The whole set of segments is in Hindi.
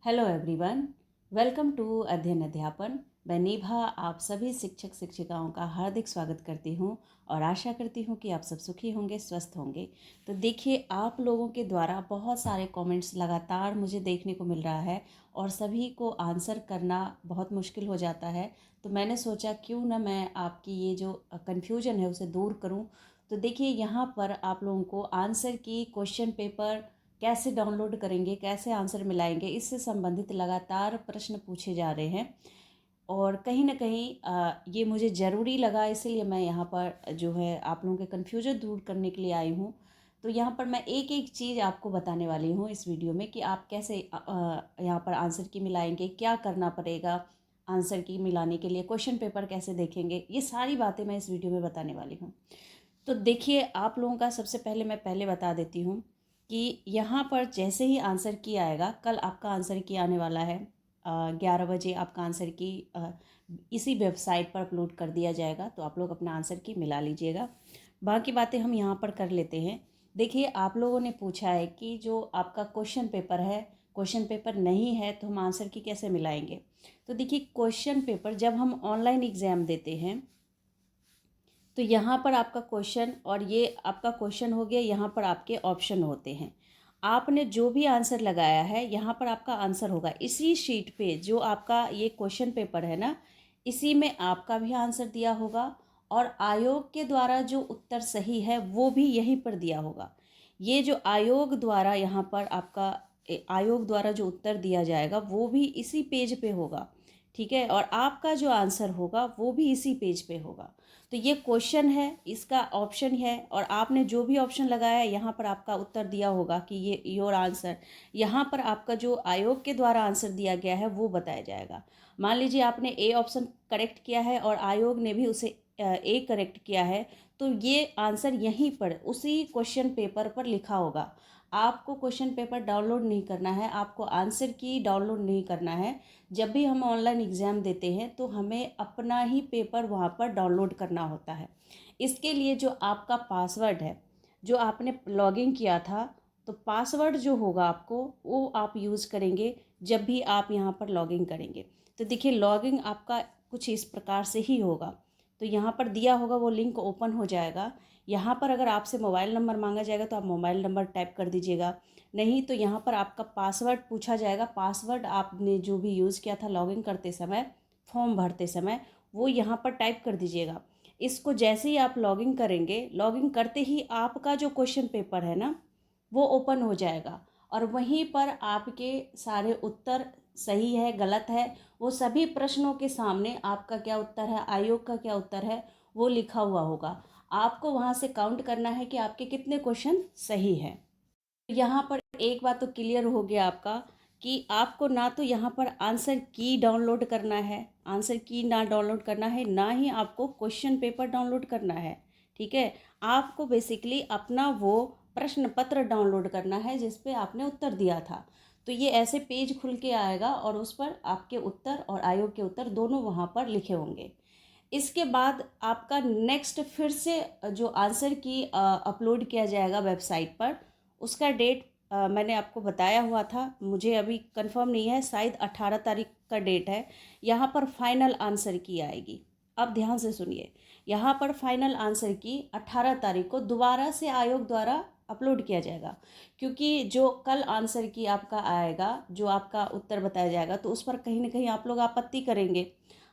हेलो एवरीवन, वेलकम टू अध्ययन अध्यापन। मैं निभा आप सभी शिक्षक शिक्षिकाओं का हार्दिक स्वागत करती हूं और आशा करती हूं कि आप सब सुखी होंगे, स्वस्थ होंगे। तो देखिए, आप लोगों के द्वारा बहुत सारे कमेंट्स लगातार मुझे देखने को मिल रहा है और सभी को आंसर करना बहुत मुश्किल हो जाता है। तो मैंने सोचा क्यों ना मैं आपकी ये जो कन्फ्यूजन है उसे दूर करूँ। तो देखिए, यहाँ पर आप लोगों को आंसर की क्वेश्चन पेपर कैसे डाउनलोड करेंगे, कैसे आंसर मिलाएंगे, इससे संबंधित लगातार प्रश्न पूछे जा रहे हैं और कहीं ना कहीं ये मुझे ज़रूरी लगा, इसीलिए मैं यहाँ पर जो है आप लोगों के कन्फ्यूजन दूर करने के लिए आई हूँ। तो यहाँ पर मैं एक एक चीज़ आपको बताने वाली हूँ इस वीडियो में कि आप कैसे यहाँ पर आंसर की मिलाएंगे, क्या करना पड़ेगा आंसर की मिलाने के लिए, क्वेश्चन पेपर कैसे देखेंगे, ये सारी बातें मैं इस वीडियो में बताने वाली हूँ। तो देखिए, आप लोगों का सबसे पहले मैं बता देती हूँ कि यहाँ पर जैसे ही आंसर की आएगा, कल आपका आंसर की आने वाला है 11 बजे आपका आंसर की इसी वेबसाइट पर अपलोड कर दिया जाएगा। तो आप लोग अपना आंसर की मिला लीजिएगा। बाकी बातें हम यहाँ पर कर लेते हैं। देखिए, आप लोगों ने पूछा है कि जो आपका क्वेश्चन पेपर है, क्वेश्चन पेपर नहीं है तो हम आंसर की कैसे मिलाएंगे। तो देखिए, क्वेश्चन पेपर जब हम ऑनलाइन एग्ज़ाम देते हैं तो यहाँ पर आपका क्वेश्चन और ये आपका क्वेश्चन हो गया, यहाँ पर आपके ऑप्शन होते हैं। आपने जो भी आंसर लगाया है यहाँ पर आपका आंसर होगा इसी शीट पे। जो आपका ये क्वेश्चन पेपर है ना, इसी में आपका भी आंसर दिया होगा और आयोग के द्वारा जो उत्तर सही है वो भी यहीं पर दिया होगा। ये जो आयोग द्वारा यहाँ पर आपका आयोग द्वारा जो उत्तर दिया जाएगा वो भी इसी पेज पे होगा, ठीक है। और आपका जो आंसर होगा वो भी इसी पेज पे होगा। तो ये क्वेश्चन है, इसका ऑप्शन है और आपने जो भी ऑप्शन लगाया है यहाँ पर आपका उत्तर दिया होगा कि ये योर आंसर। यहाँ पर आपका जो आयोग के द्वारा आंसर दिया गया है वो बताया जाएगा। मान लीजिए आपने ए ऑप्शन करेक्ट किया है और आयोग ने भी उसे ए करेक्ट किया है, तो ये आंसर यहीं पर उसी क्वेश्चन पेपर पर लिखा होगा। आपको क्वेश्चन पेपर डाउनलोड नहीं करना है, आपको आंसर की डाउनलोड नहीं करना है। जब भी हम ऑनलाइन एग्ज़ाम देते हैं तो हमें अपना ही पेपर वहाँ पर डाउनलोड करना होता है। इसके लिए जो आपका पासवर्ड है, जो आपने लॉगिन किया था, तो पासवर्ड जो होगा आपको वो आप यूज़ करेंगे जब भी आप यहाँ पर लॉगिन करेंगे। तो देखिए, लॉगिन आपका कुछ इस प्रकार से ही होगा। तो यहाँ पर दिया होगा, वो लिंक ओपन हो जाएगा। यहाँ पर अगर आपसे मोबाइल नंबर मांगा जाएगा तो आप मोबाइल नंबर टाइप कर दीजिएगा। नहीं तो यहाँ पर आपका पासवर्ड पूछा जाएगा। पासवर्ड आपने जो भी यूज़ किया था लॉगिन करते समय, फॉर्म भरते समय, वो यहाँ पर टाइप कर दीजिएगा। इसको जैसे ही आप लॉगिन करेंगे, लॉगिन करते ही आपका जो क्वेश्चन पेपर है ना वो ओपन हो जाएगा और वहीं पर आपके सारे उत्तर सही है गलत है वो सभी प्रश्नों के सामने आपका क्या उत्तर है, आयोग का क्या उत्तर है, वो लिखा हुआ होगा। आपको वहाँ से काउंट करना है कि आपके कितने क्वेश्चन सही हैं। यहाँ पर एक बात तो क्लियर हो गया आपका कि आपको ना तो यहाँ पर आंसर की डाउनलोड करना है, आंसर की ना डाउनलोड करना है, ना ही आपको क्वेश्चन पेपर डाउनलोड करना है, ठीक है। आपको बेसिकली अपना वो प्रश्न पत्र डाउनलोड करना है जिस पे आपने उत्तर दिया था। तो ये ऐसे पेज खुल के आएगा और उस पर आपके उत्तर और आयोग के उत्तर दोनों वहाँ पर लिखे होंगे। इसके बाद आपका नेक्स्ट फिर से जो आंसर की अपलोड किया जाएगा वेबसाइट पर, उसका डेट मैंने आपको बताया हुआ था, मुझे अभी कंफर्म नहीं है, शायद 18 तारीख का डेट है। यहाँ पर फाइनल आंसर की आएगी। अब ध्यान से सुनिए, यहाँ पर फाइनल आंसर की 18 तारीख को दोबारा से आयोग द्वारा अपलोड किया जाएगा। क्योंकि जो कल आंसर की आपका आएगा, जो आपका उत्तर बताया जाएगा, तो उस पर कहीं ना कहीं आप लोग आपत्ति करेंगे।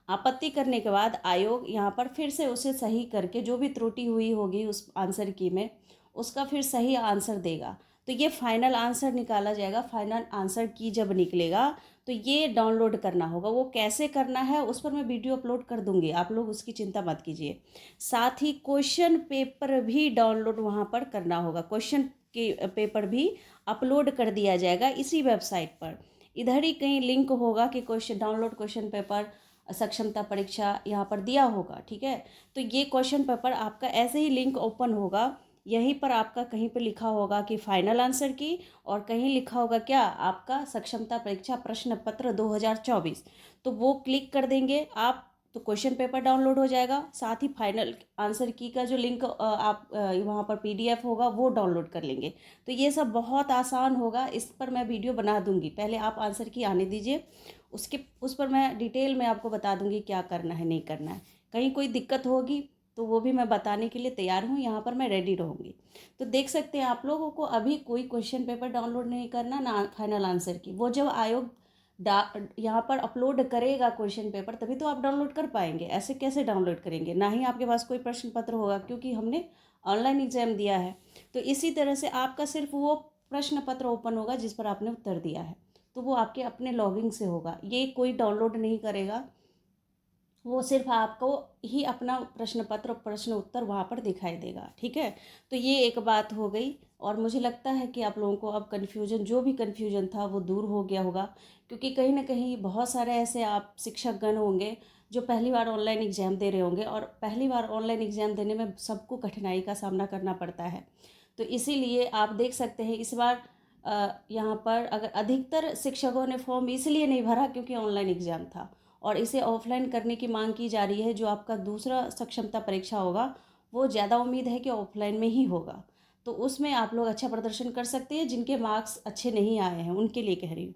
आपत्ति करने के बाद आयोग यहाँ पर फिर से उसे सही करके जो भी त्रुटि हुई होगी उस आंसर की में, उसका फिर सही आंसर देगा। तो ये फाइनल आंसर निकाला जाएगा। फाइनल आंसर की जब निकलेगा तो ये डाउनलोड करना होगा। वो कैसे करना है उस पर मैं वीडियो अपलोड कर दूंगी, आप लोग उसकी चिंता मत कीजिए। साथ ही क्वेश्चन पेपर भी डाउनलोड वहाँ पर करना होगा। क्वेश्चन के पेपर भी अपलोड कर दिया जाएगा इसी वेबसाइट पर। इधर ही कहीं लिंक होगा कि क्वेश्चन डाउनलोड क्वेश्चन पेपर सक्षमता परीक्षा यहाँ पर दिया होगा, ठीक है। तो ये क्वेश्चन पेपर आपका ऐसे ही लिंक ओपन होगा, यहीं पर आपका कहीं पे लिखा होगा कि फाइनल आंसर की, और कहीं लिखा होगा क्या, आपका सक्षमता परीक्षा प्रश्न पत्र 2024। तो वो क्लिक कर देंगे आप। तो क्वेश्चन पेपर डाउनलोड हो जाएगा, साथ ही फाइनल आंसर की का जो लिंक आप वहाँ पर PDF होगा वो डाउनलोड कर लेंगे। तो ये सब बहुत आसान होगा, इस पर मैं वीडियो बना दूँगी। पहले आप आंसर की आने दीजिए, उस पर मैं डिटेल में आपको बता दूँगी क्या करना है नहीं करना है। कहीं कोई दिक्कत होगी तो वो भी मैं बताने के लिए तैयार हूँ, यहाँ पर मैं रेडी रहूँगी। तो देख सकते हैं आप लोगों को अभी कोई क्वेश्चन पेपर डाउनलोड नहीं करना, ना फाइनल आंसर की। वो जब आयोग यहाँ पर अपलोड करेगा क्वेश्चन पेपर तभी तो आप डाउनलोड कर पाएंगे, ऐसे कैसे डाउनलोड करेंगे। ना ही आपके पास कोई प्रश्न पत्र होगा, क्योंकि हमने ऑनलाइन एग्जाम दिया है। तो इसी तरह से आपका सिर्फ वो प्रश्न पत्र ओपन होगा जिस पर आपने उत्तर दिया है, तो वो आपके अपने लॉगिन से होगा, ये कोई डाउनलोड नहीं करेगा। वो सिर्फ आपको ही अपना प्रश्न पत्र प्रश्न उत्तर वहाँ पर दिखाई देगा। ठीक है, तो ये एक बात हो गई। और मुझे लगता है कि आप लोगों को अब कन्फ्यूजन, जो भी कन्फ्यूजन था वो दूर हो गया होगा, क्योंकि कहीं ना कहीं बहुत सारे ऐसे आप शिक्षकगण होंगे जो पहली बार ऑनलाइन एग्ज़ाम दे रहे होंगे, और पहली बार ऑनलाइन एग्ज़ाम देने में सबको कठिनाई का सामना करना पड़ता है। तो इसीलिए आप देख सकते हैं इस बार यहाँ पर अगर अधिकतर शिक्षकों ने फॉर्म इसलिए नहीं भरा क्योंकि ऑनलाइन एग्ज़ाम था, और इसे ऑफलाइन करने की मांग की जा रही है। जो आपका दूसरा सक्षमता परीक्षा होगा वो ज़्यादा उम्मीद है कि ऑफलाइन में ही होगा, तो उसमें आप लोग अच्छा प्रदर्शन कर सकते हैं। जिनके मार्क्स अच्छे नहीं आए हैं उनके लिए कह रही हूँ।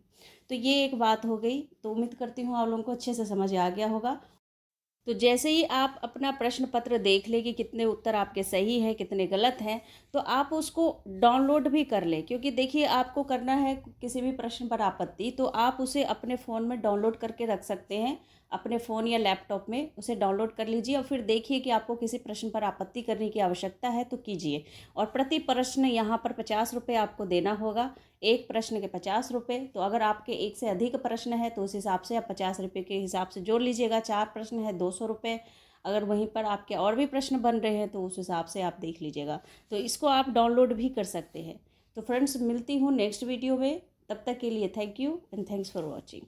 तो ये एक बात हो गई। तो उम्मीद करती हूँ आप लोगों को अच्छे से समझ आ गया होगा। तो जैसे ही आप अपना प्रश्न पत्र देख लें कि कितने उत्तर आपके सही हैं कितने गलत हैं, तो आप उसको डाउनलोड भी कर लें। क्योंकि देखिए, आपको करना है किसी भी प्रश्न पर आपत्ति, तो आप उसे अपने फ़ोन में डाउनलोड करके रख सकते हैं। अपने फ़ोन या लैपटॉप में उसे डाउनलोड कर लीजिए और फिर देखिए कि आपको किसी प्रश्न पर आपत्ति करने की आवश्यकता है तो कीजिए। और प्रति प्रश्न यहाँ पर 50 रुपये आपको देना होगा। एक प्रश्न के 50 रुपये। तो अगर आपके एक से अधिक प्रश्न है तो उस हिसाब से आप 50 रुपये के हिसाब से जोड़ लीजिएगा। 4 प्रश्न है 200 रुपये। अगर वहीं पर आपके और भी प्रश्न बन रहे हैं तो उस हिसाब से आप देख लीजिएगा। तो इसको आप डाउनलोड भी कर सकते हैं। तो फ्रेंड्स, मिलती हूँ नेक्स्ट वीडियो में। तब तक के लिए thank you and thanks for watching.